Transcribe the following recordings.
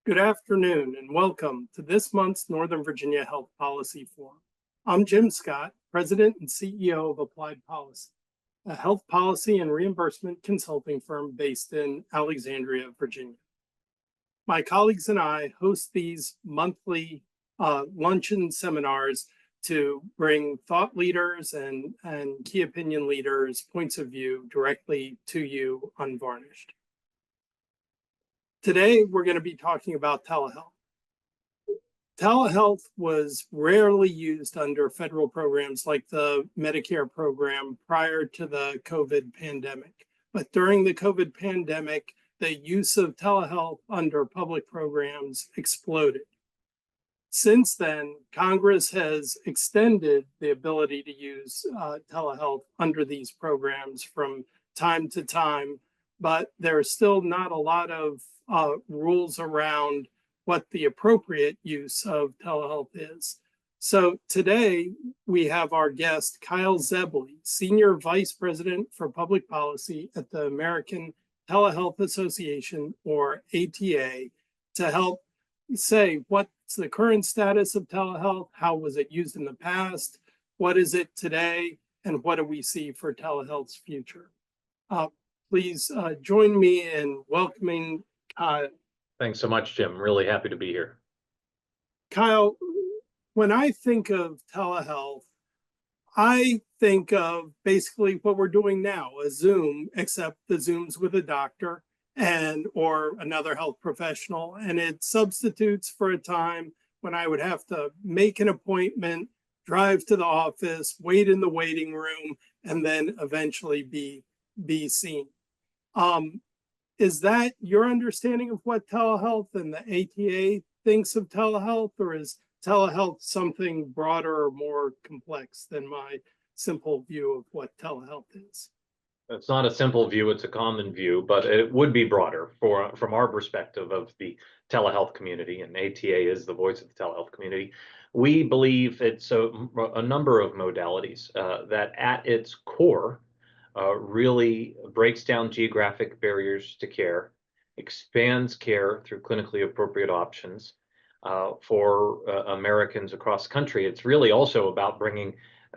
Good afternoon and welcome to this month's Northern Virginia Health Policy Forum. I'm Jim Scott, President and CEO of Applied Policy, a health policy and reimbursement consulting firm based in Alexandria, Virginia. My colleagues and I host these monthly luncheon seminars to bring thought leaders and key opinion leaders' points of view directly to you unvarnished. Today, we're going to be talking about telehealth. Telehealth was rarely used under federal programs like the Medicare program prior to the COVID pandemic. But during the COVID pandemic, the use of telehealth under public programs exploded. Since then, Congress has extended the ability to use telehealth under these programs from time to time, but there are still not a lot of rules around what the appropriate use of telehealth is. So today we have our guest, Kyle Zebley, Senior Vice President for Public Policy at the American Telehealth Association, or ATA, to help say what's the current status of telehealth, how was it used in the past, what is it today, and what do we see for telehealth's future. Please join me in welcoming Kyle. Thanks so much, Jim. Really happy to be here. Kyle, when I think of telehealth, I think of basically what we're doing now, a Zoom, except the Zoom's with a doctor or another health professional, and it substitutes for a time when I would have to make an appointment, drive to the office, wait in the waiting room, and then eventually be seen. Is that your understanding of what telehealth and the ATA thinks of telehealth, or is telehealth something broader or more complex than my simple view of what telehealth is? It's not a simple view, it's a common view, but it would be broader from our perspective of the telehealth community, and ATA is the voice of the telehealth community. We believe it's a number of modalities that at its core really breaks down geographic barriers to care, expands care through clinically appropriate options for Americans across the country. It's really also about bringing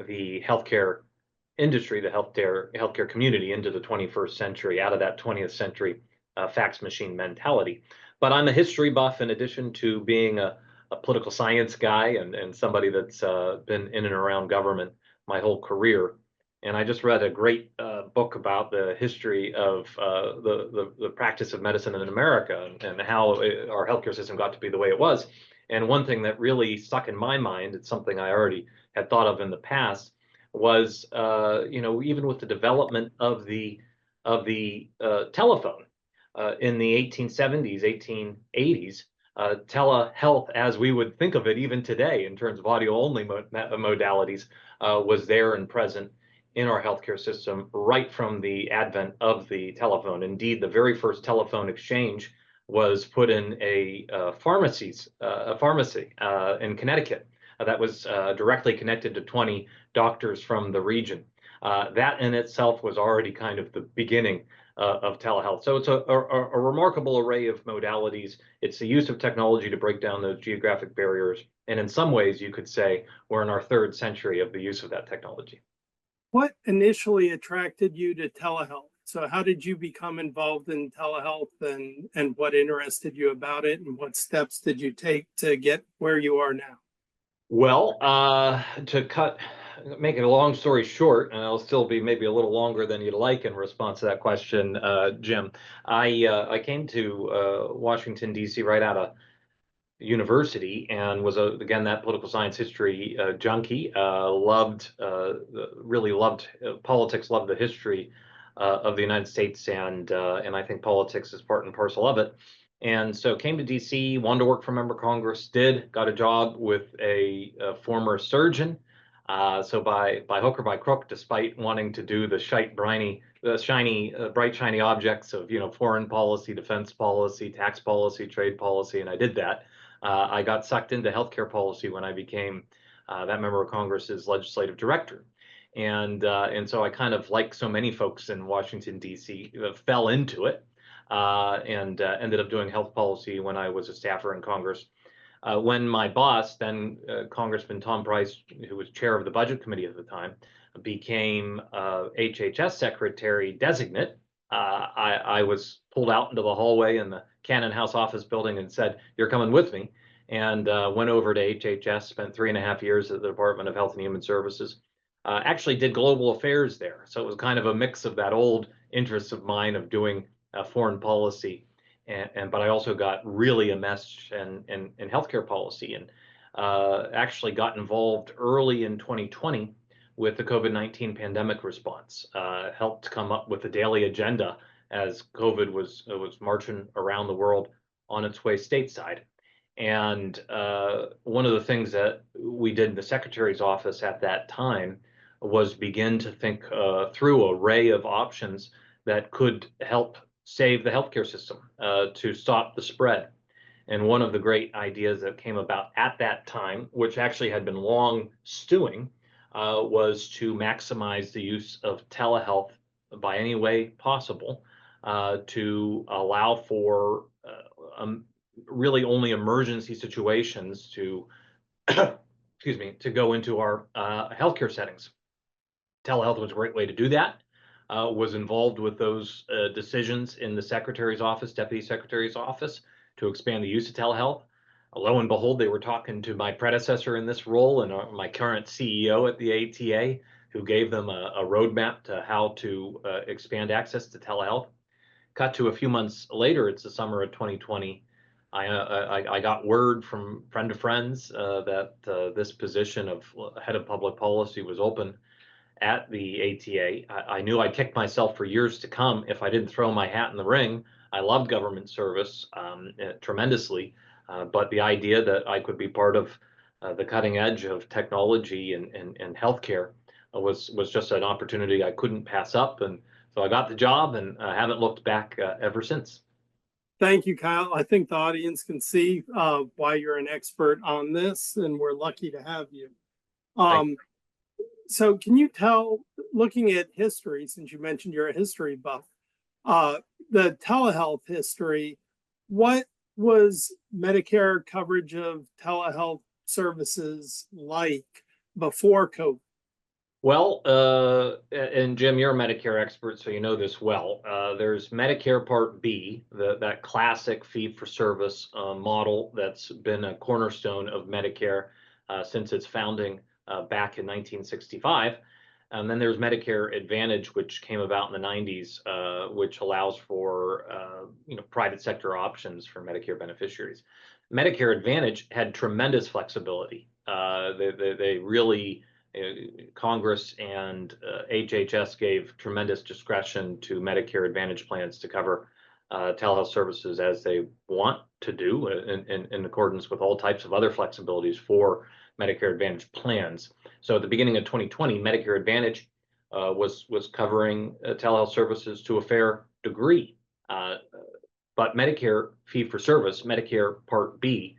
the healthcare industry, the healthcare community into the 21st century, out of that 20th century fax machine mentality. But I'm a history buff in addition to being a political science guy and somebody that's been in and around government my whole career. And I just read a great book about the history of the practice of medicine in America and how our healthcare system got to be the way it was. And one thing that really stuck in my mind, it's something I already had thought of in the past, was even with the development of the telephone in the 1870s, 1880s, telehealth, as we would think of it even today in terms of audio-only modalities, was there and present in our healthcare system right from the advent of the telephone. Indeed, the very first telephone exchange was put in a pharmacy in Connecticut that was directly connected to 20 doctors from the region. That in itself was already kind of the beginning of telehealth. So it's a remarkable array of modalities. It's the use of technology to break down those geographic barriers. And in some ways, you could say we're in our third century of the use of that technology. What initially attracted you to telehealth? So how did you become involved in telehealth, and what interested you about it, and what steps did you take to get where you are now? Well, make it a long story short, and I'll still be maybe a little longer than you'd like in response to that question, Jim. I came to Washington, D.C. right out of university and was again that political science history junkie. Really loved politics, loved the history of the United States, and I think politics is part and parcel of it. And so came to DC, wanted to work for a member of Congress, got a job with a former surgeon. So by hook or by crook, despite wanting to do the bright, shiny objects of foreign policy, defense policy, tax policy, trade policy, and I did that. I got sucked into healthcare policy when I became that member of Congress's legislative director. And so I kind of, like so many folks in Washington, D.C., fell into it. and ended up doing health policy when I was a staffer in Congress. When my boss, then Congressman Tom Price, who was chair of the Budget Committee at the time, became HHS Secretary designate, I was pulled out into the hallway in the Cannon House office building and said, "You're coming with me," and went over to HHS, spent 3.5 years at the Department of Health and Human Services. Actually did global affairs there. So it was kind of a mix of that old interest of mine of doing foreign policy, but I also got really enmeshed in healthcare policy, and actually got involved early in 2020 with the COVID-19 pandemic response. Helped come up with the daily agenda as COVID was marching around the world on its way stateside. And one of the things that we did in the secretary's office at that time was begin to think through an array of options that could help save the healthcare system, to stop the spread. And one of the great ideas that came about at that time, which actually had been long stewing, was to maximize the use of telehealth by any way possible, to allow for really only emergency situations to excuse me, to go into our healthcare settings. Telehealth was a great way to do that. Was involved with those decisions in the secretary's office, deputy secretary's office, to expand the use of telehealth. Lo and behold, they were talking to my predecessor in this role and my current CEO at the ATA, who gave them a roadmap to how to expand access to telehealth. Cut to a few months later, it's the summer of 2020. I got word from friend of friends that this position of head of public policy was open at the ATA. I knew I'd kick myself for years to come if I didn't throw my hat in the ring. I loved government service tremendously, but the idea that I could be part of the cutting edge of technology and healthcare was just an opportunity I couldn't pass up. And so I got the job and haven't looked back ever since. Thank you, Kyle. I think the audience can see why you're an expert on this, and we're lucky to have you. Thank So can you tell, looking at history, since you mentioned you're a history buff, the telehealth history, what was Medicare coverage of telehealth services like before COVID? Well, and Jim, you're a Medicare expert, so you know this well. There's Medicare Part B, that classic fee-for-service model that's been a cornerstone of Medicare since its founding back in 1965. And then there's Medicare Advantage, which came about in the 90s, which allows for private sector options for Medicare beneficiaries. Medicare Advantage had tremendous flexibility. They really Congress and HHS gave tremendous discretion to Medicare Advantage plans to cover telehealth services as they want to do in accordance with all types of other flexibilities for Medicare Advantage plans. So at the beginning of 2020, Medicare Advantage was covering telehealth services to a fair degree. But Medicare fee-for-service, Medicare Part B,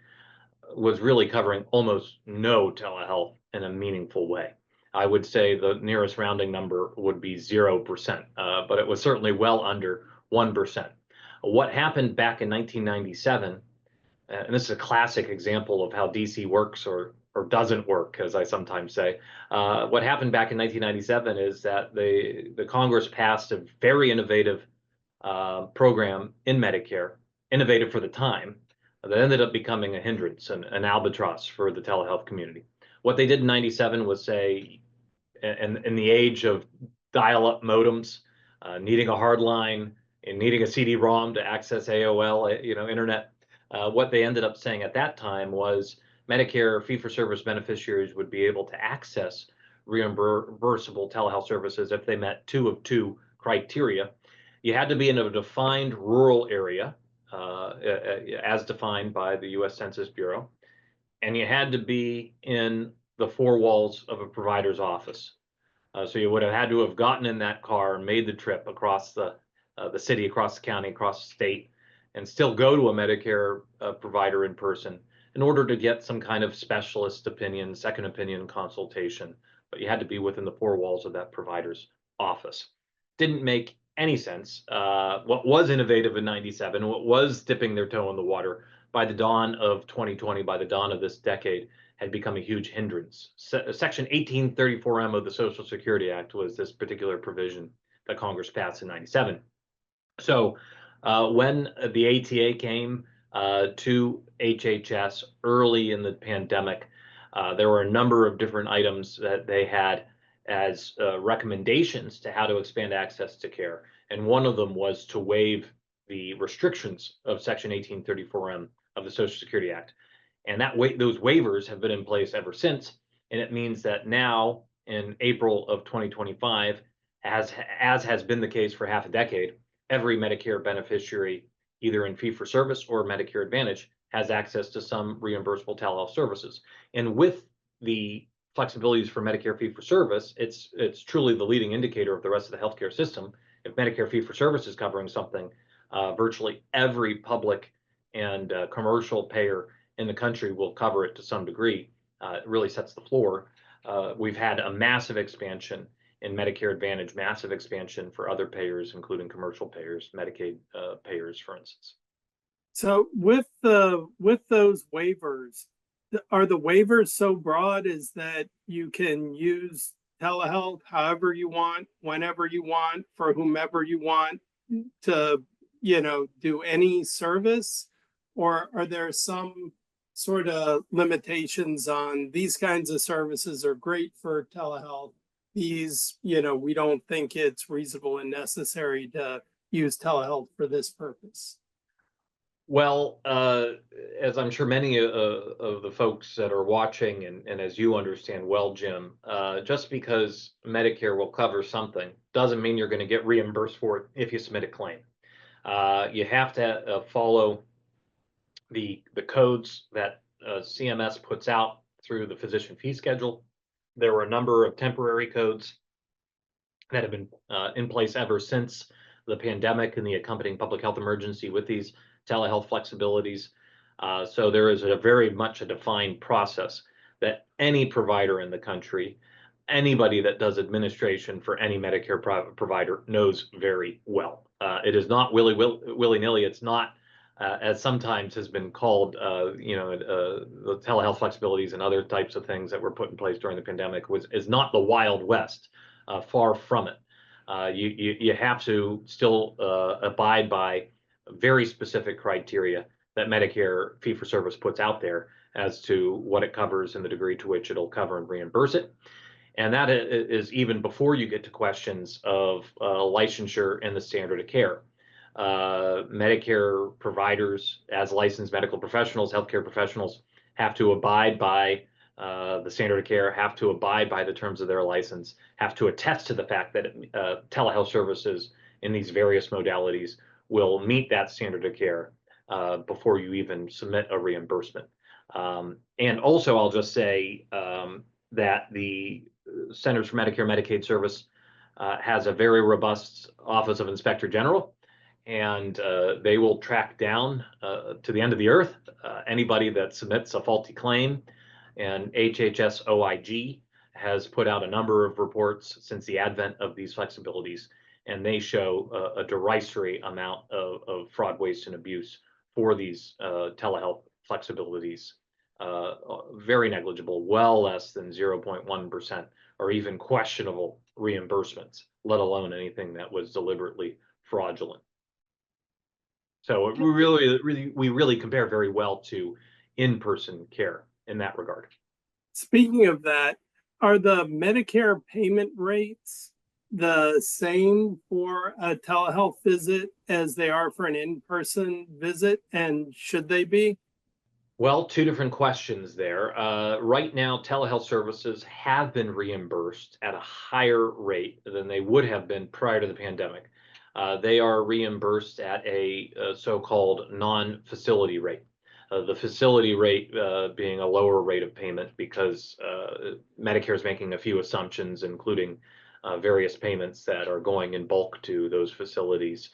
was really covering almost no telehealth in a meaningful way. I would say the nearest rounding number would be 0%, but it was certainly well under 1%. What happened back in 1997, and this is a classic example of how DC works or doesn't work, as I sometimes say. What happened back in 1997 is that the Congress passed a very innovative program in Medicare, innovative for the time, that ended up becoming a hindrance, an albatross for the telehealth community. What they did in 97 was say, in the age of dial-up modems, needing a hard line and needing a CD-ROM to access AOL, internet, what they ended up saying at that time was Medicare fee-for-service beneficiaries would be able to access reimbursable telehealth services if they met two of two criteria. You had to be in a defined rural area, as defined by the U.S. Census Bureau, and you had to be in the four walls of a provider's office. So you would have had to have gotten in that car and made the trip across the city, across the county, across the state, and still go to a Medicare provider in person in order to get some kind of specialist opinion, second opinion consultation. But you had to be within the four walls of that provider's office. Didn't make any sense, what was innovative in 97, what was dipping their toe in the water by the dawn of 2020, by the dawn of this decade, had become a huge hindrance. Section 1834M of the Social Security Act was this particular provision that Congress passed in 97. So when the ATA came to HHS early in the pandemic, there were a number of different items that they had as recommendations to how to expand access to care. And one of them was to waive the restrictions of Section 1834M of the Social Security Act. And those waivers have been in place ever since. And it means that now in April of 2025, as has been the case for half a decade, every Medicare beneficiary, either in fee for service or Medicare Advantage, has access to some reimbursable telehealth services. And with the flexibilities for Medicare fee for service, it's truly the leading indicator of the rest of the healthcare system. If Medicare fee for service is covering something, virtually every public and commercial payer in the country will cover it to some degree. It really sets the floor. We've had a massive expansion in Medicare Advantage, massive expansion for other payers, including commercial payers, Medicaid payers, for instance. So with those waivers, are the waivers so broad is that you can use telehealth however you want, whenever you want, for whomever you want to, do any service? Or are there some sort of limitations on these kinds of services are great for telehealth? These, we don't think it's reasonable and necessary to use telehealth for this purpose. Well, as I'm sure many of the folks that are watching, and as you understand well, Jim, just because Medicare will cover something doesn't mean you're going to get reimbursed for it if you submit a claim. You have to follow the codes that CMS puts out through the physician fee schedule. There were a number of temporary codes that have been in place ever since the pandemic and the accompanying public health emergency with these telehealth flexibilities. So there is a very much a defined process that any provider in the country, anybody that does administration for any Medicare provider knows very well. It is not willy-nilly. It's not, as sometimes has been called, the telehealth flexibilities and other types of things that were put in place during the pandemic is not the Wild West. Far from it. You have to still abide by very specific criteria that Medicare fee-for-service puts out there as to what it covers and the degree to which it'll cover and reimburse it. And that is even before you get to questions of licensure and the standard of care. Medicare providers, as licensed medical professionals, healthcare professionals, have to abide by the standard of care, have to abide by the terms of their license, have to attest to the fact that telehealth services in these various modalities will meet that standard of care before you even submit a reimbursement. And also, I'll just say that the Centers for Medicare and Medicaid Service has a very robust Office of Inspector General, and they will track down to the end of the earth anybody that submits a faulty claim. And HHS OIG has put out a number of reports since the advent of these flexibilities, and they show a derisory amount of fraud, waste, and abuse for these telehealth flexibilities. Very negligible, well less than 0.1%, or even questionable reimbursements, let alone anything that was deliberately fraudulent. So we really compare very well to in-person care in that regard. Speaking of that, are the Medicare payment rates the same for a telehealth visit as they are for an in-person visit, and should they be? Well, two different questions there. Right now, telehealth services have been reimbursed at a higher rate than they would have been prior to the pandemic. They are reimbursed at a so-called non-facility rate. The facility rate being a lower rate of payment because Medicare is making a few assumptions, including various payments that are going in bulk to those facilities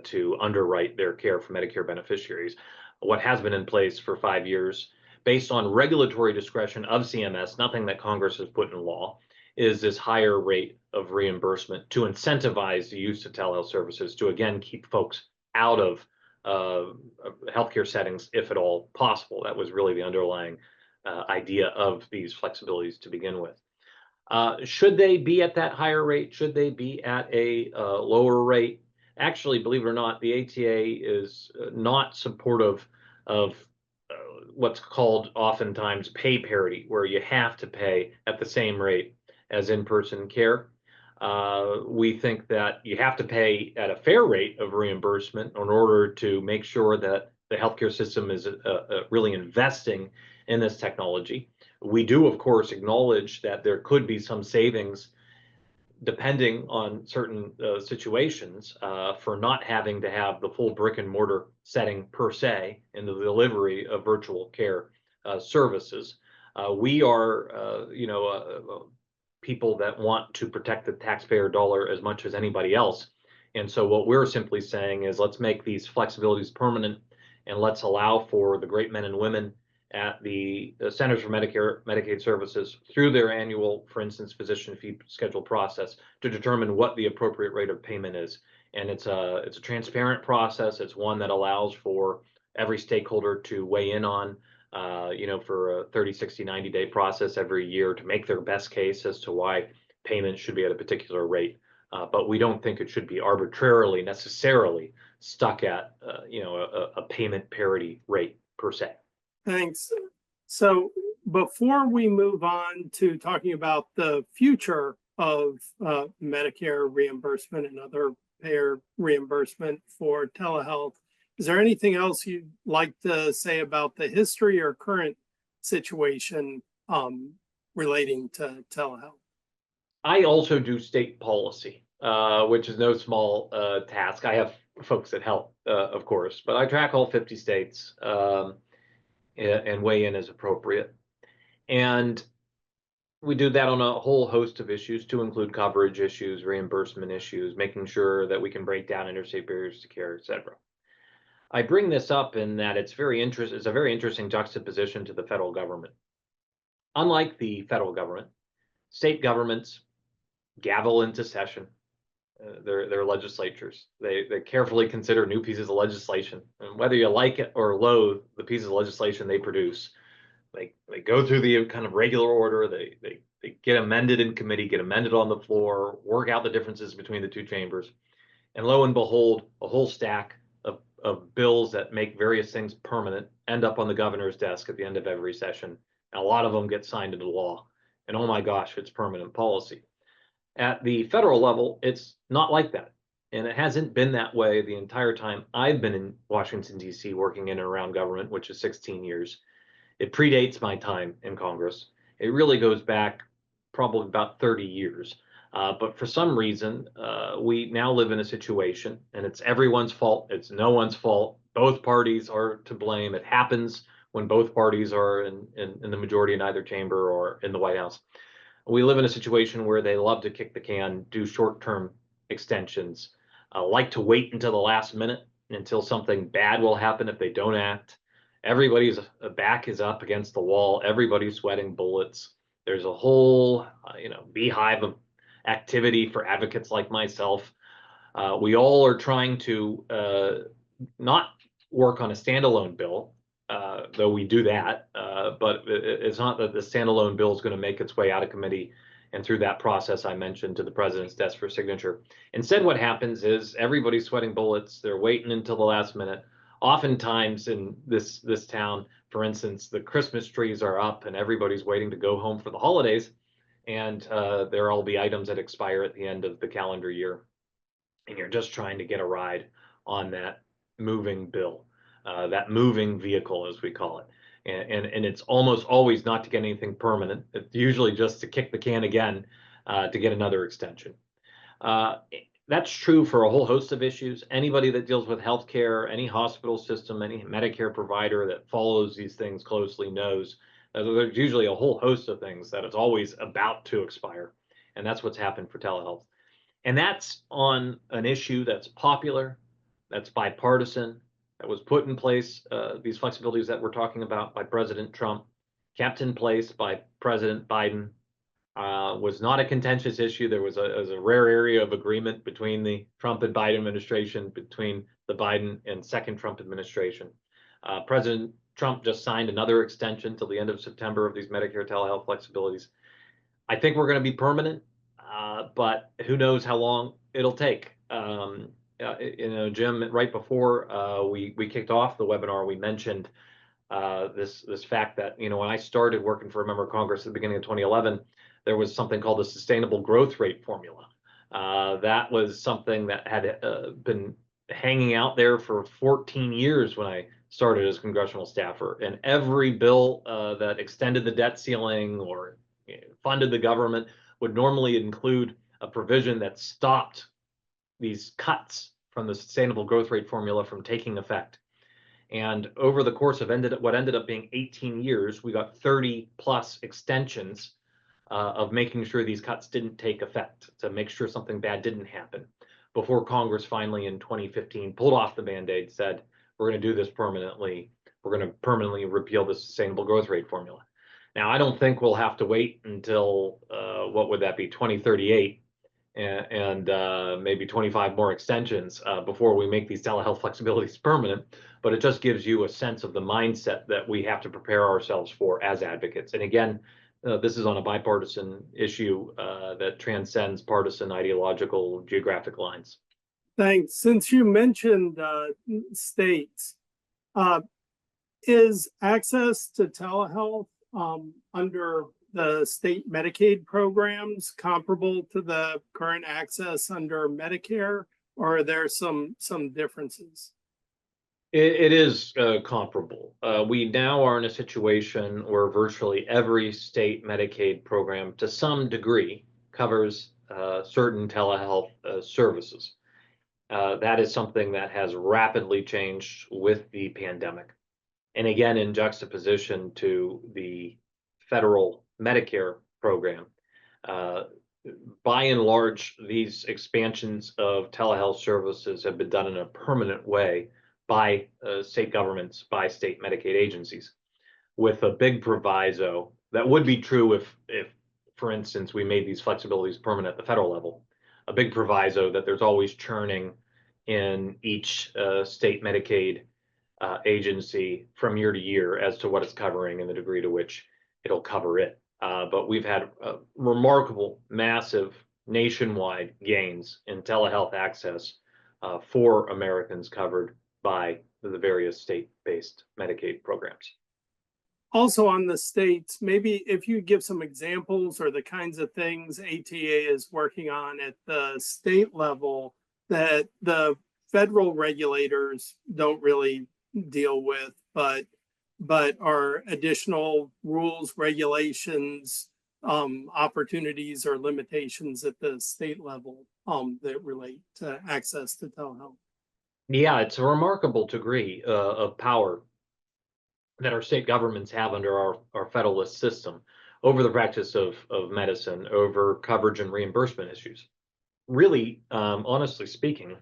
to underwrite their care for Medicare beneficiaries. What has been in place for 5 years, based on regulatory discretion of CMS, nothing that Congress has put in law, is this higher rate of reimbursement to incentivize the use of telehealth services to again keep folks out of healthcare settings if at all possible. That was really the underlying idea of these flexibilities to begin with. Should they be at that higher rate? Should they be at a lower rate? Actually, believe it or not, the ATA is not supportive of what's called oftentimes pay parity, where you have to pay at the same rate as in-person care. We think that you have to pay at a fair rate of reimbursement in order to make sure that the healthcare system is really investing in this technology. We do, of course, acknowledge that there could be some savings depending on certain situations for not having to have the full brick and mortar setting per se in the delivery of virtual care services. We are, people that want to protect the taxpayer dollar as much as anybody else. And so what we're simply saying is let's make these flexibilities permanent and let's allow for the great men and women at the Centers for Medicare Medicaid Services through their annual, for instance, physician fee schedule process to determine what the appropriate rate of payment is. And it's a transparent process. It's one that allows for every stakeholder to weigh in on, for a 30, 60, 90-day process every year to make their best case as to why payment should be at a particular rate. But we don't think it should be arbitrarily necessarily stuck at, a payment parity rate per se. Thanks. So before we move on to talking about the future of Medicare reimbursement and other payer reimbursement for telehealth, is there anything else you'd like to say about the history or current situation relating to telehealth? I also do state policy, which is no small task. I have folks that help, of course, but I track all 50 states. And weigh in as appropriate. And we do that on a whole host of issues to include coverage issues, reimbursement issues, making sure that we can break down interstate barriers to care, et cetera. I bring this up in that it's a very interesting juxtaposition to the federal government. Unlike the federal government, state governments gavel into session their legislatures. They carefully consider new pieces of legislation, and whether you like it or loathe the pieces of legislation they produce, they go through the kind of regular order. They get amended in committee, get amended on the floor, work out the differences between the two chambers, and lo and behold, a whole stack of bills that make various things permanent end up on the governor's desk at the end of every session. And a lot of them get signed into law. And oh my gosh, it's permanent policy. At the federal level, it's not like that. And it hasn't been that way the entire time I've been in Washington, D.C., working in and around government, which is 16 years. It predates my time in Congress. It really goes back probably about 30 years. But for some reason, we now live in a situation, and it's everyone's fault. It's no one's fault. Both parties are to blame. It happens when both parties are in the majority in either chamber or in the White House. We live in a situation where they love to kick the can, do short-term extensions, like to wait until the last minute until something bad will happen if they don't act. Everybody's back is up against the wall. Everybody's sweating bullets. There's a whole, beehive of activity for advocates like myself. We all are trying to not work on a standalone bill, though we do that, but it's not that the standalone bill is going to make its way out of committee and through that process I mentioned to the president's desk for signature. Instead, what happens is everybody's sweating bullets. They're waiting until the last minute. Oftentimes in this town, for instance, the Christmas trees are up and everybody's waiting to go home for the holidays, and there will be items that expire at the end of the calendar year, and you're just trying to get a ride on that moving bill. That moving vehicle, as we call it. And it's almost always not to get anything permanent. It's usually just to kick the can again to get another extension. That's true for a whole host of issues. Anybody that deals with healthcare, any hospital system, any Medicare provider that follows these things closely knows that there's usually a whole host of things that it's always about to expire. And that's what's happened for telehealth. And that's on an issue that's popular, that's bipartisan, that was put in place, these flexibilities that we're talking about by President Trump, kept in place by President Biden. was not a contentious issue. There was a rare area of agreement between the Trump and Biden administration, between the Biden and second Trump administration. President Trump just signed another extension till the end of September of these Medicare telehealth flexibilities. I think we're going to be permanent, but who knows how long it'll take. Jim, right before we kicked off the webinar, we mentioned this fact that when I started working for a member of Congress at the beginning of 2011, there was something called the Sustainable Growth Rate Formula. That was something that had been hanging out there for 14 years when I started as congressional staffer, and every bill that extended the debt ceiling or funded the government would normally include a provision that stopped these cuts from the Sustainable Growth Rate Formula from taking effect. And over the course of what ended up being 18 years, we got 30 plus extensions of making sure these cuts didn't take effect, to make sure something bad didn't happen, before Congress finally in 2015 pulled off the Band-Aid, said, we're going to do this permanently. We're going to permanently repeal the Sustainable Growth Rate Formula. Now, I don't think we'll have to wait until, what would that be, 2038, and maybe 25 more extensions before we make these telehealth flexibilities permanent. But it just gives you a sense of the mindset that we have to prepare ourselves for as advocates. And again, this is on a bipartisan issue that transcends partisan, ideological, geographic lines. Thanks. Since you mentioned states, is access to telehealth under the state Medicaid programs comparable to the current access under Medicare, or are there some differences? It is comparable. We now are in a situation where virtually every state Medicaid program, to some degree, covers certain telehealth services. That is something that has rapidly changed with the pandemic. And again, in juxtaposition to the federal Medicare program, by and large, these expansions of telehealth services have been done in a permanent way by state governments, by state Medicaid agencies, with a big proviso that would be true if, for instance, we made these flexibilities permanent at the federal level. A big proviso that there's always churning in each state Medicaid agency from year to year as to what it's covering and the degree to which it'll cover it. But we've had remarkable, massive nationwide gains in telehealth access for Americans covered by the various state-based Medicaid programs. Also on the states, maybe if you give some examples or the kinds of things ATA is working on at the state level that the federal regulators don't really deal with, but are additional rules, regulations, opportunities or limitations at the state level that relate to access to telehealth. Yeah, it's a remarkable degree of power that our state governments have under our federalist system over the practice of medicine, over coverage and reimbursement issues. Really, honestly speaking,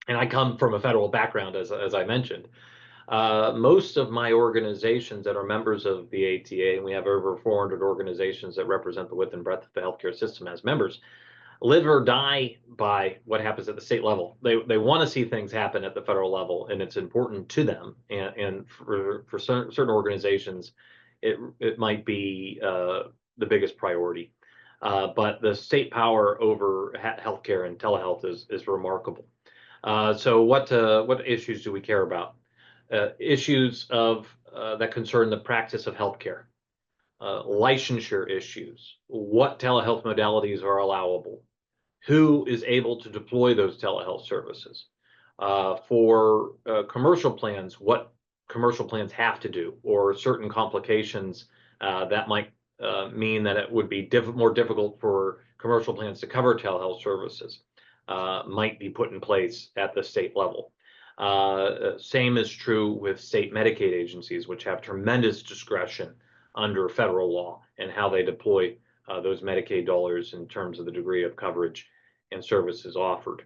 and I come from a federal background, as I mentioned, most of my organizations that are members of the ATA, and we have over 400 organizations that represent the width and breadth of the healthcare system as members, live or die by what happens at the state level. They want to see things happen at the federal level, and it's important to them. And for certain organizations, it might be the biggest priority. But the state power over healthcare and telehealth is remarkable. So what issues do we care about? Issues of that concern the practice of healthcare. Licensure issues, what telehealth modalities are allowable, who is able to deploy those telehealth services. For commercial plans, what commercial plans have to do, or certain complications that might mean that it would be more difficult for commercial plans to cover telehealth services might be put in place at the state level. Same is true with state Medicaid agencies, which have tremendous discretion under federal law and how they deploy those Medicaid dollars in terms of the degree of coverage and services offered.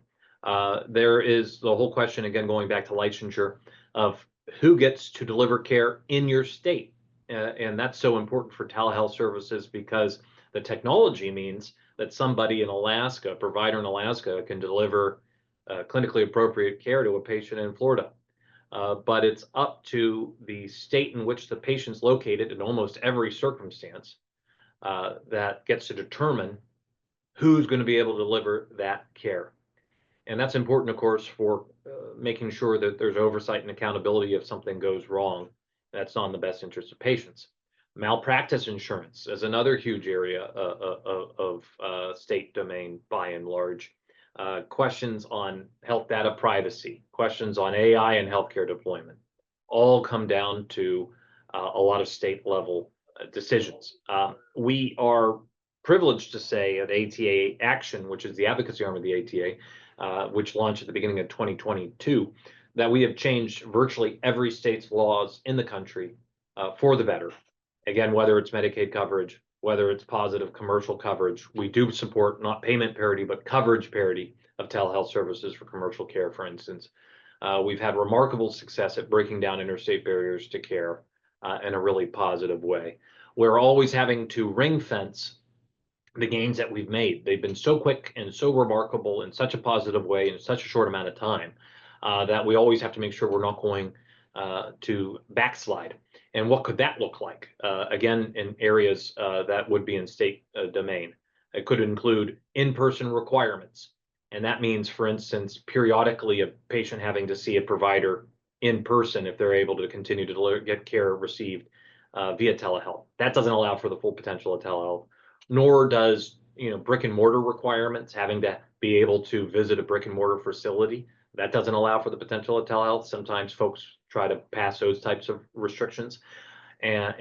There is the whole question, again, going back to licensure, of who gets to deliver care in your state. And that's so important for telehealth services, because The technology means that somebody in Alaska, a provider in Alaska, can deliver clinically appropriate care to a patient in Florida. But it's up to the state in which the patient's located in almost every circumstance that gets to determine who's going to be able to deliver that care. And that's important, of course, for making sure that there's oversight and accountability if something goes wrong. That's not in the best interest of patients. Malpractice insurance is another huge area of state domain by and large. Questions on health data privacy, questions on AI and healthcare deployment, all come down to a lot of state level decisions. We are privileged to say at ATA Action, which is the advocacy arm of the ATA, which launched at the beginning of 2022, that we have changed virtually every state's laws in the country for the better. Again, whether it's Medicaid coverage, whether it's positive commercial coverage, we do support not payment parity, but coverage parity of telehealth services for commercial care, for instance. We've had remarkable success at breaking down interstate barriers to care in a really positive way. We're always having to ring fence the gains that we've made. They've been so quick and so remarkable in such a positive way in such a short amount of time that we always have to make sure we're not going to backslide. And what could that look like? Again, in areas that would be in state domain. It could include in-person requirements. And that means, for instance, periodically a patient having to see a provider in person if they're able to continue to get care received via telehealth. That doesn't allow for the full potential of telehealth, nor does brick and mortar requirements, having to be able to visit a brick and mortar facility. That doesn't allow for the potential of telehealth. Sometimes folks try to pass those types of restrictions and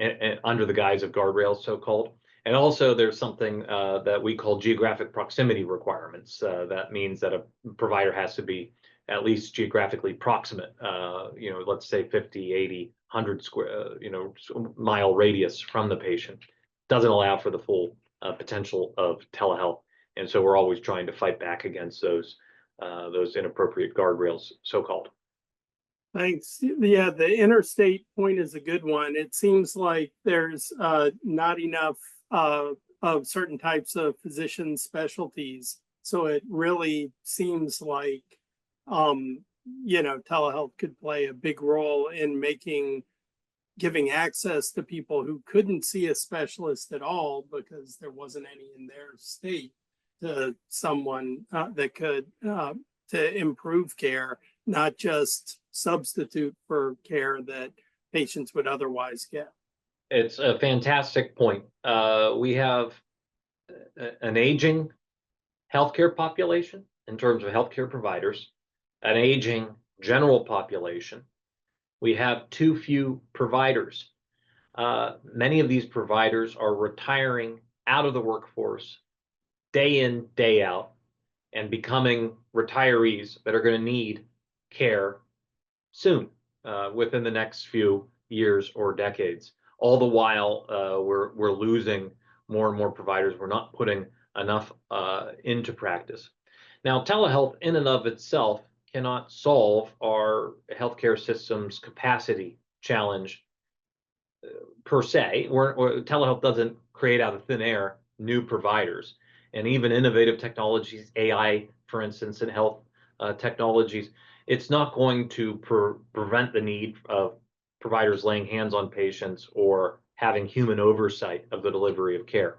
under the guise of guardrails, so-called. And also there's something that we call geographic proximity requirements. That means that a provider has to be at least geographically proximate, let's say 50, 80, 100 square, mile radius from the patient. Doesn't allow for the full potential of telehealth. And so we're always trying to fight back against those inappropriate guardrails, so-called. Thanks. Yeah, the interstate point is a good one. It seems like there's not enough of certain types of physician specialties. So it really seems like, telehealth could play a big role in giving access to people who couldn't see a specialist at all because there wasn't any in their state to someone that could to improve care, not just substitute for care that patients would otherwise get. It's a fantastic point. We have an aging healthcare population in terms of healthcare providers, an aging general population. We have too few providers. Many of these providers are retiring out of the workforce day in, day out, and becoming retirees that are going to need care soon, within the next few years or decades. All the while, we're losing more and more providers. We're not putting enough into practice. Now, telehealth in and of itself cannot solve our healthcare system's capacity challenge per se. Telehealth doesn't create out of thin air new providers, and even innovative technologies, AI, for instance, in health technologies, it's not going to prevent the need of providers laying hands on patients or having human oversight of the delivery of care.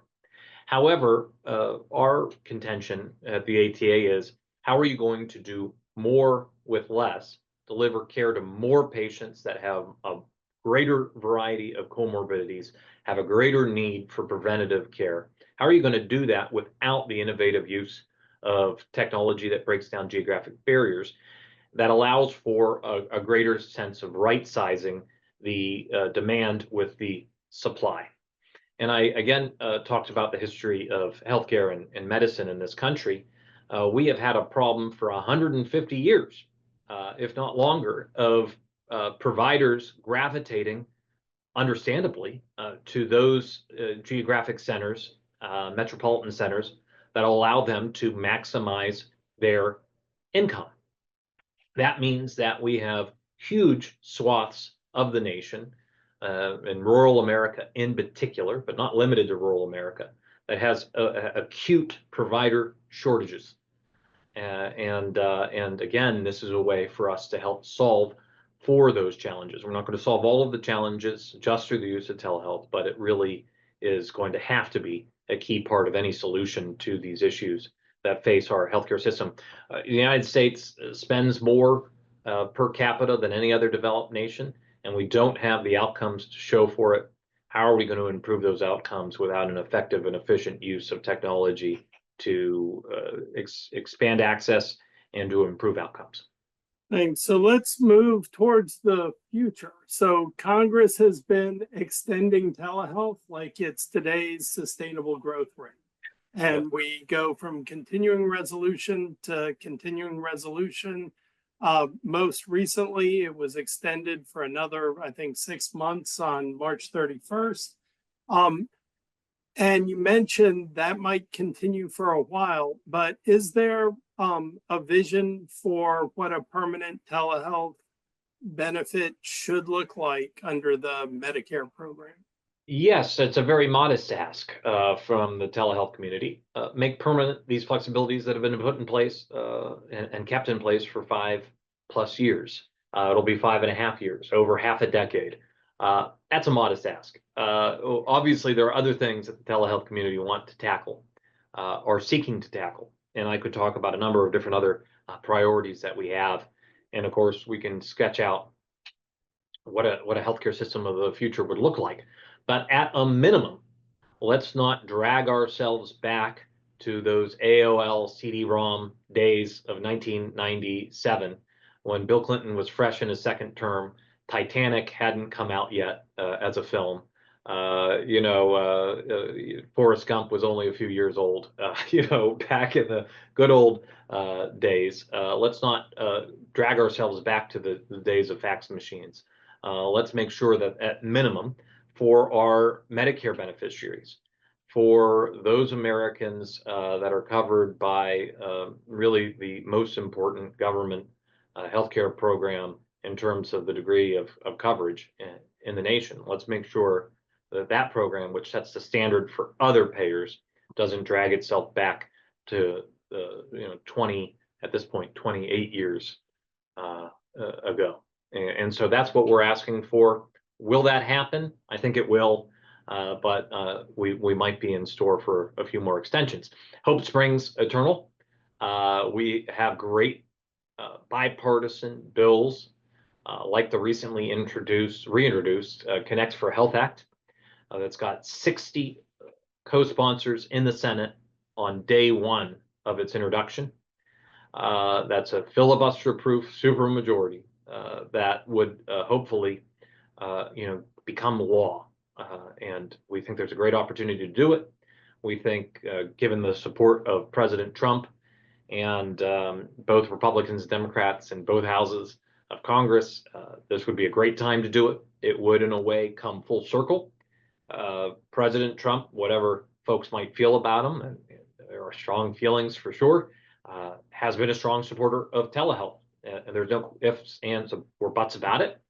However, our contention at the ATA is, how are you going to do more with less, deliver care to more patients that have a greater variety of comorbidities, have a greater need for preventative care? How are you going to do that without the innovative use of technology that breaks down geographic barriers, that allows for a greater sense of right sizing the demand with the supply? And I, again, talked about the history of healthcare and medicine in this country. We have had a problem for 150 years, if not longer, of providers gravitating, understandably, to those geographic centers, metropolitan centers, that allow them to maximize their income. That means that we have huge swaths of the nation, in rural America in particular, but not limited to rural America, that has acute provider shortages. And again, this is a way for us to help solve for those challenges. We're not going to solve all of the challenges just through the use of telehealth, but it really is going to have to be a key part of any solution to these issues that face our healthcare system. The United States spends more per capita than any other developed nation, and we don't have the outcomes to show for it. How are we going to improve those outcomes without an effective and efficient use of technology to expand access and to improve outcomes? Thanks. So let's move towards the future. So Congress has been extending telehealth like it's today's sustainable growth rate. Yep. And we go from continuing resolution to continuing resolution. Most recently, it was extended for another, I think, 6 months on March 31st. And you mentioned that might continue for a while, but is there a vision for what a permanent telehealth benefit should look like under the Medicare program? Yes, it's a very modest ask from the telehealth community. Make permanent these flexibilities that have been put in place and kept in place for 5+ years. It'll be 5.5 years, over half a decade. That's a modest ask. Obviously, there are other things that the telehealth community want to tackle or seeking to tackle. And I could talk about a number of different other priorities that we have. And of course, we can sketch out what a healthcare system of the future would look like. But at a minimum, let's not drag ourselves back to those AOL CD-ROM days of 1997 when Bill Clinton was fresh in his second term. Titanic hadn't come out yet as a film. Forrest Gump was only a few years old, back in the good old days. Let's not drag ourselves back to the days of fax machines. Let's make sure that at minimum, for our Medicare beneficiaries, for those Americans that are covered by really the most important government healthcare program in terms of the degree of coverage in the nation. Let's make sure that that program, which sets the standard for other payers, doesn't drag itself back to 20, at this point, 28 years ago. And so that's what we're asking for. Will that happen? I think it will, but we might be in store for a few more extensions. Hope springs eternal. We have great bipartisan bills like the recently reintroduced Connect for Health Act that's got 60 co-sponsors in the Senate on day one of its introduction. That's a filibuster-proof supermajority that would hopefully become law. And we think there's a great opportunity to do it. We think, given the support of President Trump and both Republicans and Democrats in both houses of Congress, this would be a great time to do it. It would, in a way, come full circle. President Trump, whatever folks might feel about him, and there are strong feelings for sure, has been a strong supporter of telehealth. And there's no ifs, ands, or buts about it.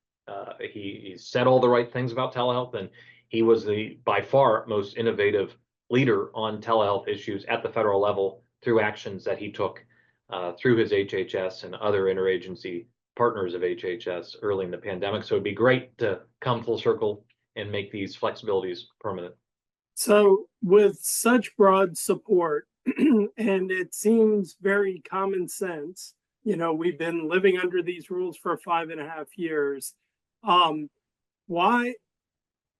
He said all the right things about telehealth, and he was the by far most innovative leader on telehealth issues at the federal level through actions that he took through his HHS and other interagency partners of HHS early in the pandemic. So it'd be great to come full circle and make these flexibilities permanent. So with such broad support, and it seems very common sense, we've been living under these rules for 5.5 years. Why?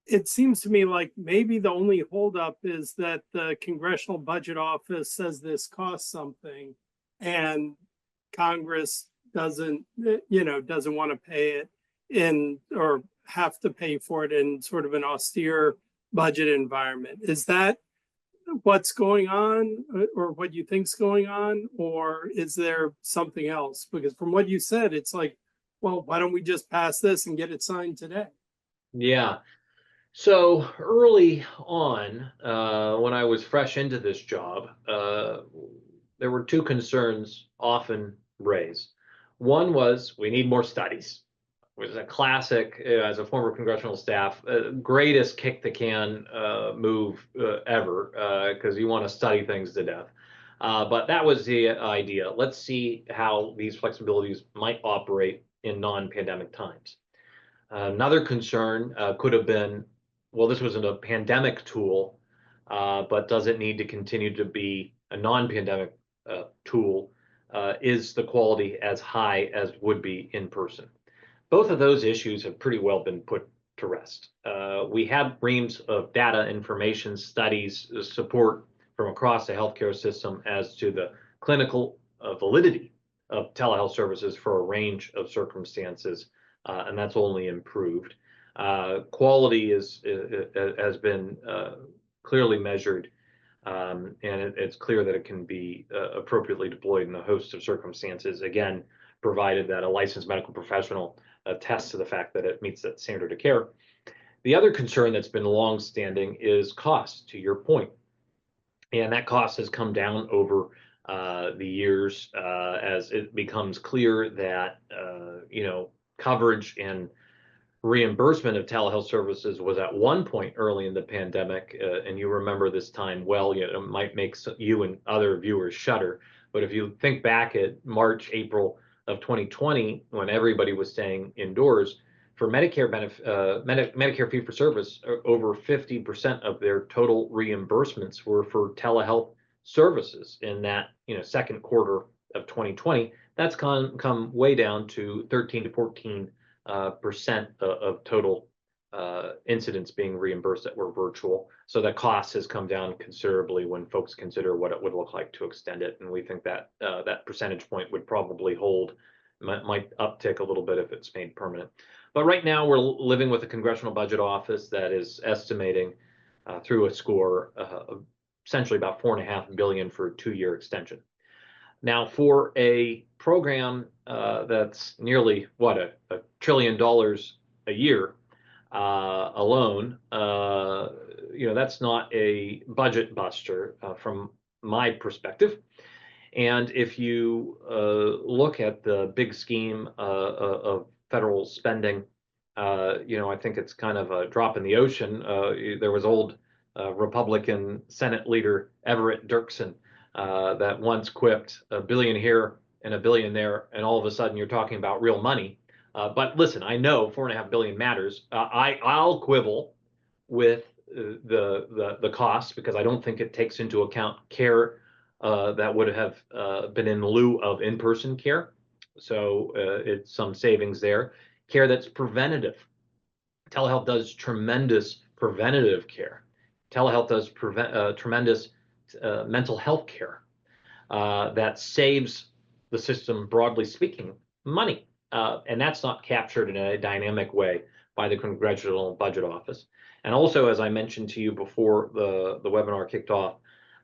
It seems to me like maybe the only holdup is that the Congressional Budget Office says this costs something, and Congress doesn't want to pay it or have to pay for it in sort of an austere budget environment. Is that what's going on, or what you think's going on, or is there something else? Because from what you said, it's like, well, why don't we just pass this and get it signed today? Yeah. So early on, when I was fresh into this job, there were two concerns often raised. One was we need more studies. was a classic, as a former congressional staff, greatest kick the can move ever, because you want to study things to death. But that was the idea. Let's see how these flexibilities might operate in non-pandemic times. Another concern could have been, well, this wasn't a pandemic tool, but does it need to continue to be a non-pandemic tool? Is the quality as high as would be in person? Both of those issues have pretty well been put to rest. We have reams of data, information, studies, support from across the healthcare system as to the clinical validity of telehealth services for a range of circumstances, and that's only improved. Quality has been clearly measured, and it's clear that it can be appropriately deployed in a host of circumstances, again, provided that a licensed medical professional attests to the fact that it meets that standard of care. The other concern that's been longstanding is cost, to your point. And that cost has come down over the years as it becomes clear that, coverage and reimbursement of telehealth services was at one point early in the pandemic, and you remember this time well, it might make you and other viewers shudder. But if you think back at March, April of 2020, when everybody was staying indoors, for Medicare Medicare fee for service, over 50% of their total reimbursements were for telehealth services in that second quarter of 2020. That's come way down to 13 to 14% of total incidents being reimbursed that were virtual. So the cost has come down considerably when folks consider what it would look like to extend it. And we think that that percentage point would probably hold, might uptick a little bit if it's made permanent. But right now we're living with a Congressional Budget Office that is estimating through a score essentially about $4.5 billion for a 2-year extension. Now, for a program that's nearly $1 trillion a year alone, that's not a budget buster from my perspective. And if you look at the big scheme of federal spending, I think it's kind of a drop in the ocean. There was old Republican Senate leader Everett Dirksen that once quipped, "A billion here and a billion there," and all of a sudden you're talking about real money. But listen, I know $4.5 billion matters. I'll quibble with the cost because I don't think it takes into account care that would have been in lieu of in-person care. So it's some savings there. Care that's preventative. Telehealth does tremendous preventative care. Telehealth does tremendous mental health care that saves the system, broadly speaking, money. And that's not captured in a dynamic way by the Congressional Budget Office. And also, as I mentioned to you before the webinar kicked off,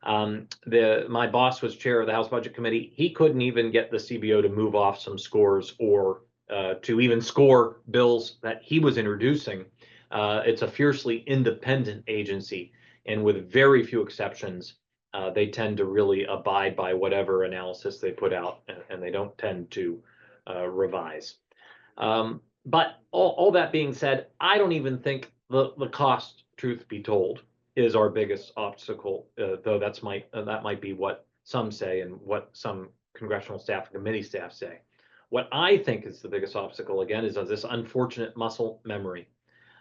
my boss was chair of the House Budget Committee. He couldn't even get the CBO to move off some scores or to even score bills that he was introducing. It's a fiercely independent agency, and with very few exceptions, they tend to really abide by whatever analysis they put out, and they don't tend to revise. But all that being said, I don't even think the cost, truth be told, is our biggest obstacle, though that might be what some say and what some congressional staff and committee staff say. What I think is the biggest obstacle, again, is this unfortunate muscle memory.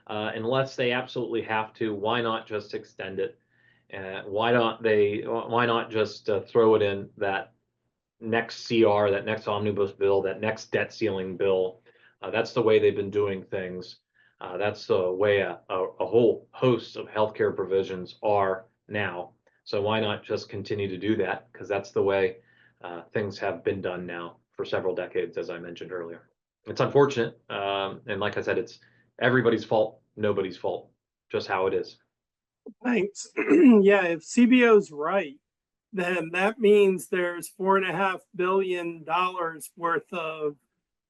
Unless they absolutely have to, why not just extend it? Why not just throw it in that next CR, that next omnibus bill, that next debt ceiling bill? That's the way they've been doing things. That's the way a whole host of healthcare provisions are now. So why not just continue to do that? Because that's the way things have been done now for several decades, as I mentioned earlier. It's unfortunate. And like I said, it's everybody's fault, nobody's fault, just how it is. Thanks. Yeah, if CBO's right, then that means there's $4.5 billion worth of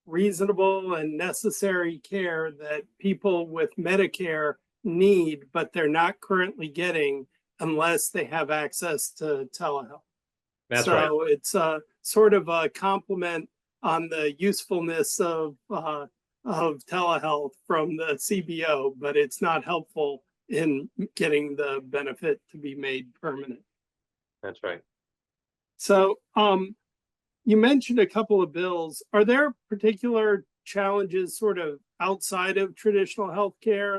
reasonable and necessary care that people with Medicare need, but they're not currently getting unless they have access to telehealth. That's right. So it's a sort of a compliment on the usefulness of of telehealth from the CBO, but it's not helpful in getting the benefit to be made permanent. That's right. So, you mentioned a couple of bills. Are there particular challenges sort of outside of traditional healthcare?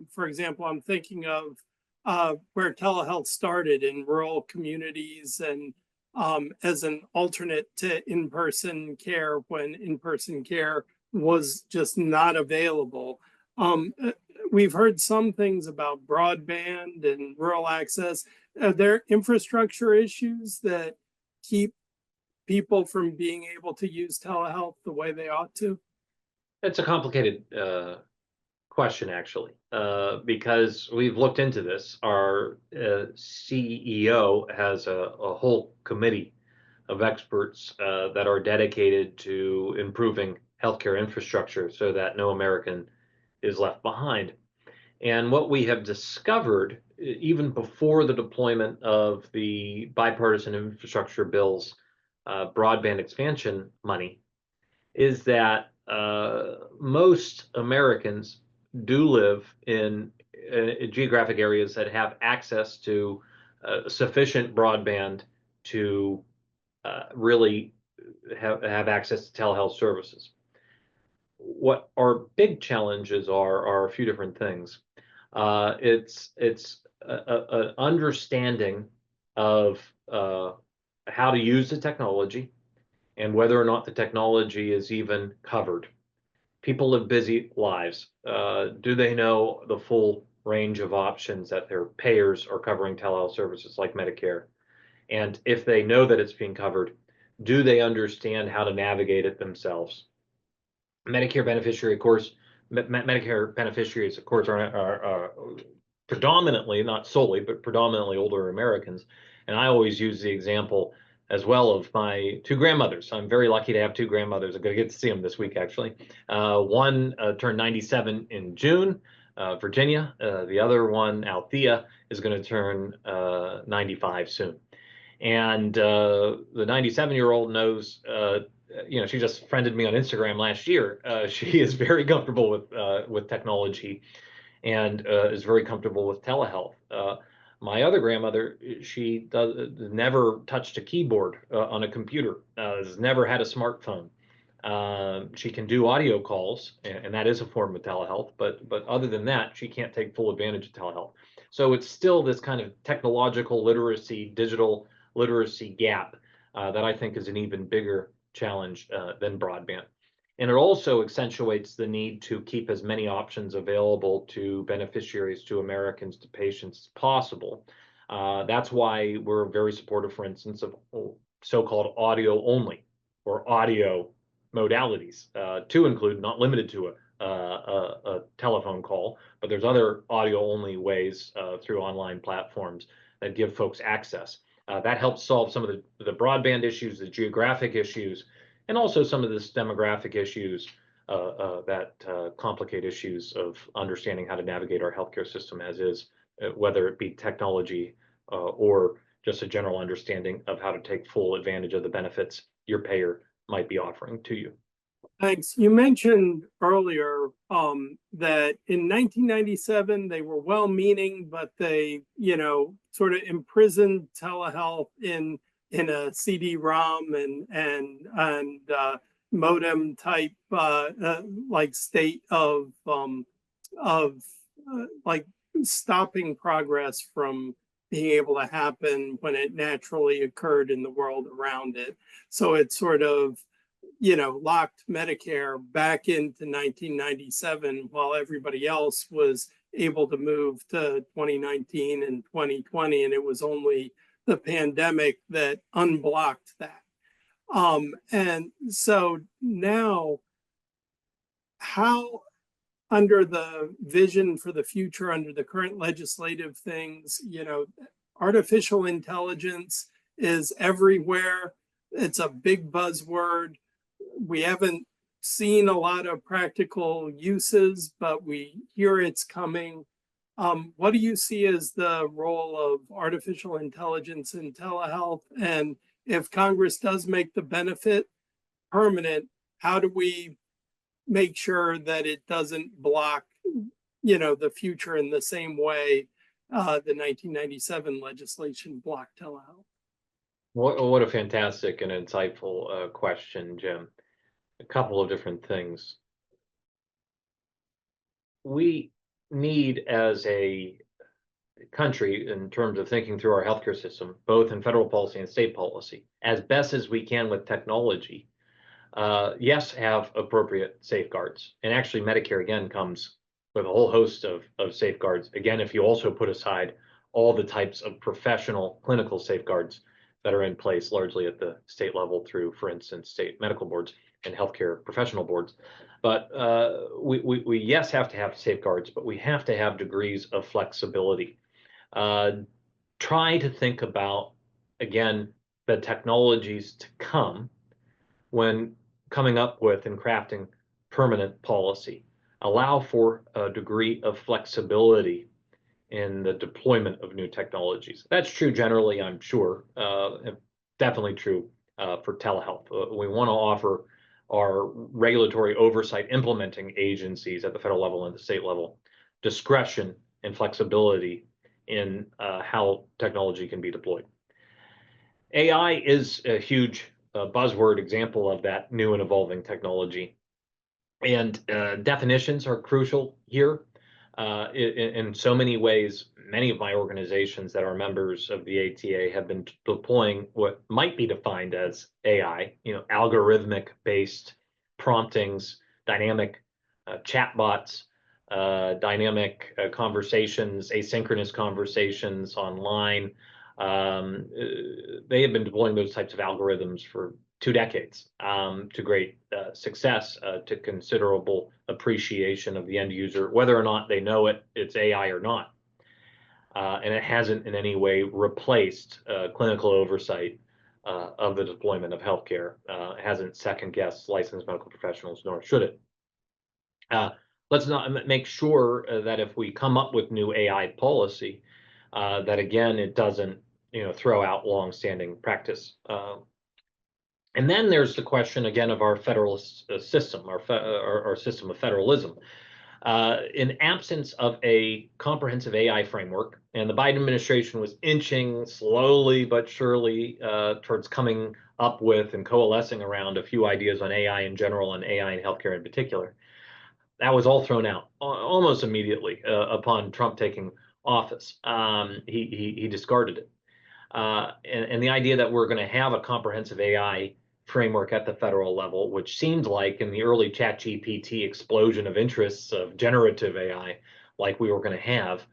For example, I'm thinking of where telehealth started in rural communities and as an alternate to in-person care when in-person care was just not available. Um, uh, we've heard some things about broadband and rural access. Are there infrastructure issues that keep people from being able to use telehealth the way they ought to? It's a complicated question, actually, because we've looked into this. Our CEO has a whole committee of experts that are dedicated to improving healthcare infrastructure so that no American is left behind. And what we have discovered, even before the deployment of the bipartisan infrastructure bills, broadband expansion money, is that most Americans do live in geographic areas that have access to sufficient broadband to really have access to telehealth services. What our big challenges are a few different things. It's an understanding of how to use the technology and whether or not the technology is even covered. People live busy lives. Do they know the full range of options that their payers are covering telehealth services like Medicare? And if they know that it's being covered, do they understand how to navigate it themselves? Medicare beneficiary, of course, Medicare beneficiaries, of course, are predominantly, not solely, but predominantly older Americans. And I always use the example as well of my two grandmothers. I'm very lucky to have two grandmothers. I'm going to get to see them this week, actually. One turned 97 in June, Virginia. The other one, Althea, is going to turn 95 soon. And the 97-year-old knows, she just friended me on Instagram last year. She is very comfortable with technology and is very comfortable with telehealth. My other grandmother, she never touched a keyboard on a computer, has never had a smartphone. She can do audio calls, and that is a form of telehealth. But other than that, she can't take full advantage of telehealth. So it's still this kind of technological literacy, digital literacy gap that I think is an even bigger challenge than broadband. And it also accentuates the need to keep as many options available to beneficiaries, to Americans, to patients as possible. That's why we're very supportive, for instance, of so-called audio only or audio modalities to include, not limited to a telephone call, but there's other audio only ways through online platforms that give folks access. That helps solve some of the broadband issues, the geographic issues, and also some of the demographic issues that complicate issues of understanding how to navigate our healthcare system as is, whether it be technology or just a general understanding of how to take full advantage of the benefits your payer might be offering to you. Thanks. You mentioned earlier that in 1997 they were well-meaning, but they, sort of imprisoned telehealth in a CD-ROM and modem type like state of like stopping progress from being able to happen when it naturally occurred in the world around it. So it sort of locked Medicare back into 1997 while everybody else was able to move to 2019 and 2020. And it was only the pandemic that unblocked that. And so now, how, under the vision for the future, under the current legislative things, artificial intelligence is everywhere. It's a big buzzword. We haven't seen a lot of practical uses, but we hear it's coming. What do you see as the role of artificial intelligence in telehealth? And if Congress does make the benefit permanent, how do we make sure that it doesn't block, you know, the future in the same way the 1997 legislation blocked telehealth. What a fantastic and insightful question, Jim. A couple of different things. We need, as a country, in terms of thinking through our healthcare system, both in federal policy and state policy, as best as we can with technology, yes, have appropriate safeguards. And actually, Medicare again comes with a whole host of safeguards. Again, if you also put aside all the types of professional clinical safeguards that are in place largely at the state level through, for instance, state medical boards and healthcare professional boards. But we yes have to have safeguards, but we have to have degrees of flexibility. Uh, Try to think about, again, the technologies to come when coming up with and crafting permanent policy. Allow for a degree of flexibility in the deployment of new technologies. That's true generally, I'm sure, definitely true for telehealth. We want to offer our regulatory oversight implementing agencies at the federal level and the state level discretion and flexibility in how technology can be deployed. AI is a huge buzzword example of that new and evolving technology. And definitions are crucial here. In so many ways, many of my organizations that are members of the ATA have been deploying what might be defined as AI, algorithmic based promptings, dynamic chatbots, dynamic conversations, asynchronous conversations online. They have been deploying those types of algorithms for 2 decades to great success, to considerable appreciation of the end user, whether or not they know it's AI or not. And it hasn't in any way replaced clinical oversight of the deployment of healthcare. It hasn't second guessed licensed medical professionals, nor should it. Let's not make sure that if we come up with new AI policy, that again, it doesn't throw out longstanding practice. And then there's the question again of our federalist system, our system of federalism. In absence of a comprehensive AI framework, and the Biden administration was inching slowly but surely towards coming up with and coalescing around a few ideas on AI in general and AI in healthcare in particular. That was all thrown out almost immediately upon Trump taking office. He discarded it. And the idea that we're going to have a comprehensive AI framework at the federal level, which seemed like in the early ChatGPT explosion of interests of generative AI, like we were going to have,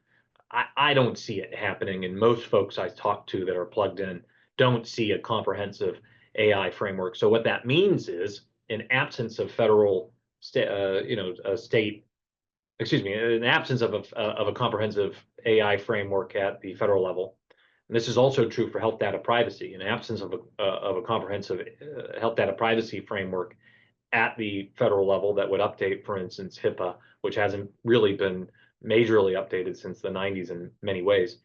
I don't see it happening. And most folks I talk to that are plugged in don't see a comprehensive AI framework. So what that means is, in absence of federal, state, excuse me, in absence of a comprehensive AI framework at the federal level, and this is also true for health data privacy. In absence of a comprehensive health data privacy framework at the federal level that would update, for instance, HIPAA, which hasn't really been majorly updated since the 90s in many ways,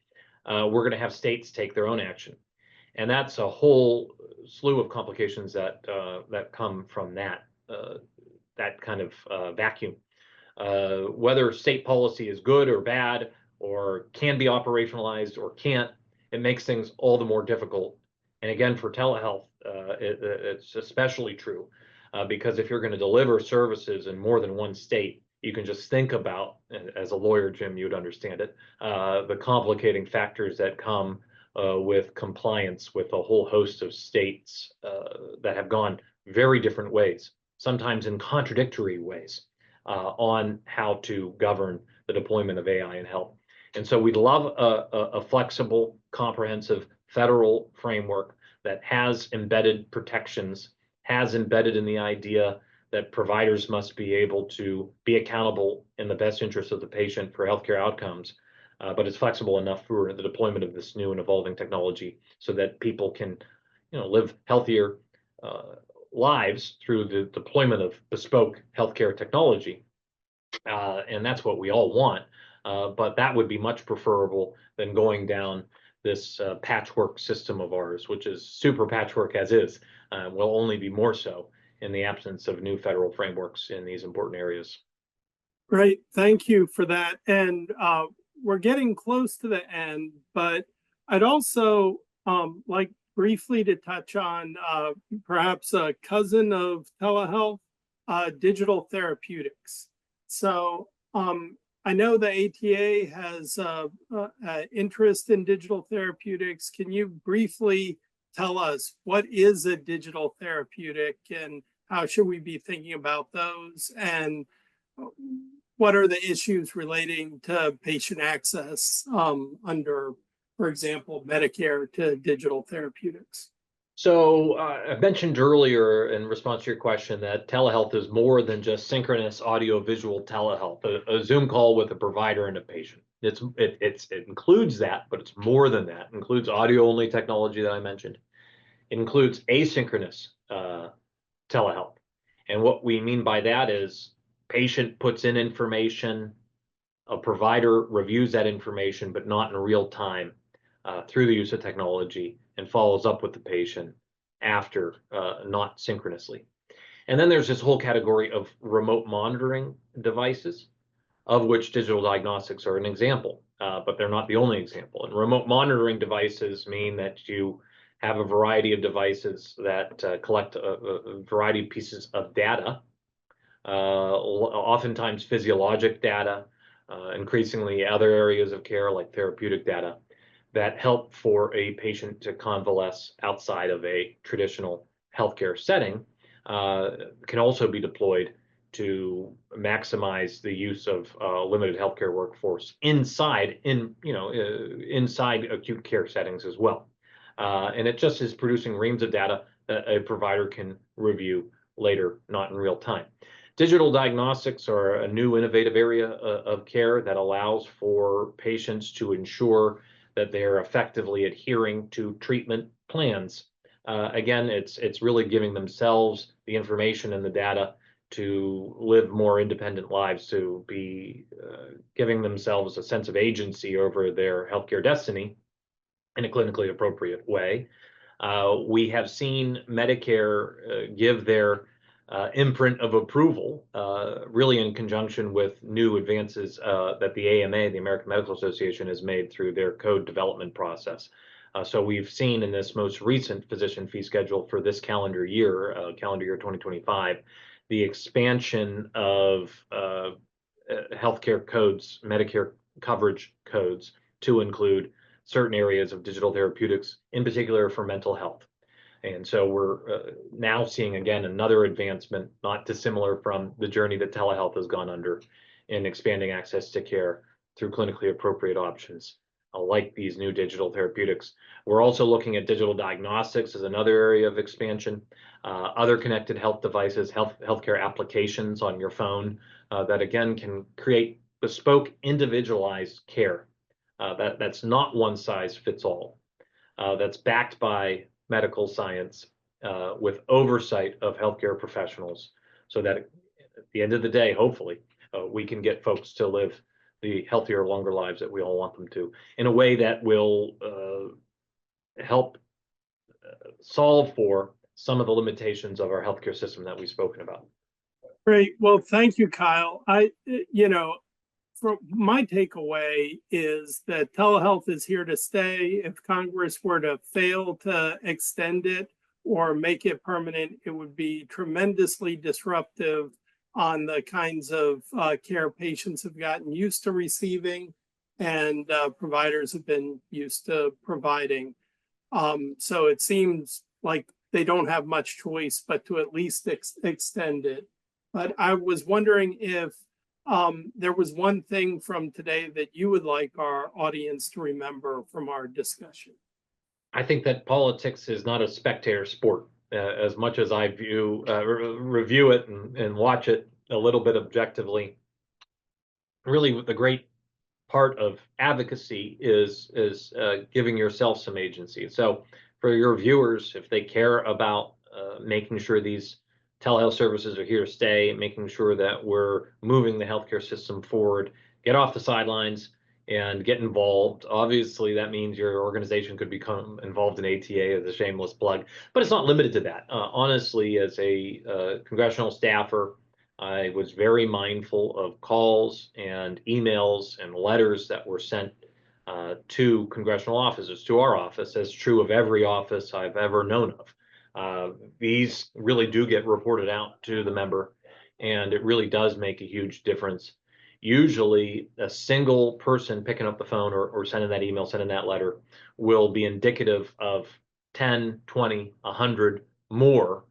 we're going to have states take their own action. And that's a whole slew of complications that come from that kind of vacuum. Whether state policy is good or bad, or can be operationalized or can't, it makes things all the more difficult. And again, for telehealth, it's especially true because if you're going to deliver services in more than one state, you can just think about, as a lawyer, Jim, you'd understand it, the complicating factors that come with compliance with a whole host of states that have gone very different ways, sometimes in contradictory ways, on how to govern the deployment of AI in health. And so we'd love a flexible, comprehensive federal framework that has embedded protections, has embedded in the idea that providers must be able to be accountable in the best interest of the patient for healthcare outcomes, but it's flexible enough for the deployment of this new and evolving technology so that people can, live healthier lives through the deployment of bespoke healthcare technology. And that's what we all want. But that would be much preferable than going down this patchwork system of ours, which is super patchwork as is, will only be more so in the absence of new federal frameworks in these important areas. Great, thank you for that. And we're getting close to the end, but I'd also like briefly to touch on perhaps a cousin of telehealth, digital therapeutics. So I know the ATA has interest in digital therapeutics. Can you briefly tell us what is a digital therapeutic and how should we be thinking about those? And what are the issues relating to patient access under, for example, Medicare to digital therapeutics? So I mentioned earlier in response to your question that telehealth is more than just synchronous audio-visual telehealth, a Zoom call with a provider and a patient. It includes that, but it's more than that. It includes audio-only technology that I mentioned. It includes asynchronous telehealth. And what we mean by that is patient puts in information, a provider reviews that information, but not in real time through the use of technology and follows up with the patient after, not synchronously. And then there's this whole category of remote monitoring devices, of which digital diagnostics are an example, but they're not the only example. And remote monitoring devices mean that you have a variety of devices that collect a variety of pieces of data, oftentimes physiologic data, increasingly other areas of care like therapeutic data that help for a patient to convalesce outside of a traditional healthcare setting, can also be deployed to maximize the use of limited healthcare workforce inside acute care settings as well. And it just is producing reams of data that a provider can review later, not in real time. Digital diagnostics are a new innovative area of care that allows for patients to ensure that they're effectively adhering to treatment plans. Again, it's really giving themselves the information and the data to live more independent lives, to be giving themselves a sense of agency over their healthcare destiny in a clinically appropriate way. We have seen Medicare give their imprint of approval, really in conjunction with new advances that the AMA, the American Medical Association, has made through their code development process. So we've seen in this most recent physician fee schedule for this calendar year 2025, the expansion of healthcare codes, Medicare coverage codes, to include certain areas of digital therapeutics, in particular for mental health. And so we're now seeing, again, another advancement, not dissimilar from the journey that telehealth has gone under in expanding access to care through clinically appropriate options like these new digital therapeutics. We're also looking at digital diagnostics as another area of expansion, other connected health devices, healthcare applications on your phone that, again, can create bespoke, individualized care. That's not one size fits all. That's backed by medical science with oversight of healthcare professionals, so that at the end of the day, hopefully, we can get folks to live the healthier, longer lives that we all want them to, in a way that will help solve for some of the limitations of our healthcare system that we've spoken about. Great. Well, thank you, Kyle. From my takeaway is that telehealth is here to stay. If Congress were to fail to extend it or make it permanent, it would be tremendously disruptive on the kinds of care patients have gotten used to receiving and providers have been used to providing. So it seems like they don't have much choice but to at least extend it. But I was wondering if there was one thing from today that you would like our audience to remember from our discussion. I think that politics is not a spectator sport. As much as I review it and watch it a little bit objectively, really the great part of advocacy is giving yourself some agency. So for your viewers, if they care about making sure these telehealth services are here to stay, making sure that we're moving the healthcare system forward, get off the sidelines, and get involved. Obviously, that means your organization could become involved in ATA as a shameless plug, but it's not limited to that. Honestly, as a congressional staffer, I was very mindful of calls and emails and letters that were sent to congressional offices, to our office, as true of every office I've ever known of. These really do get reported out to the member, and it really does make a huge difference. Usually, a single person picking up the phone or sending that email, sending that letter will be indicative of 10, 20, 100 more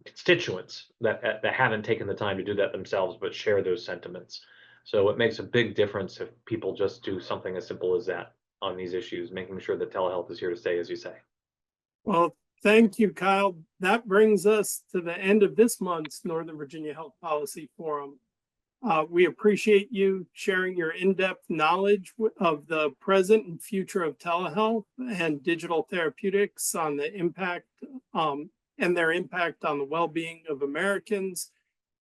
constituents that haven't taken the time to do that themselves, but share those sentiments. So it makes a big difference if people just do something as simple as that on these issues, making sure that telehealth is here to stay, as you say. Well, thank you, Kyle. That brings us to the end of this month's Northern Virginia Health Policy Forum. We appreciate you sharing your in-depth knowledge of the present and future of telehealth and digital therapeutics on the impact and their impact on the well-being of Americans.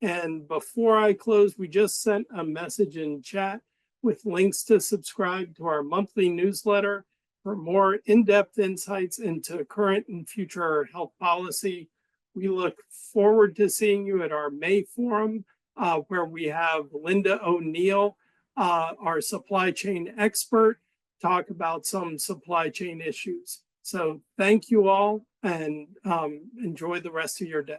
And before I close, we just sent a message in chat with links to subscribe to our monthly newsletter for more in-depth insights into current and future health policy. We look forward to seeing you at our May forum, where we have Linda O'Neill, our supply chain expert, talk about some supply chain issues. So thank you all, and enjoy the rest of your day.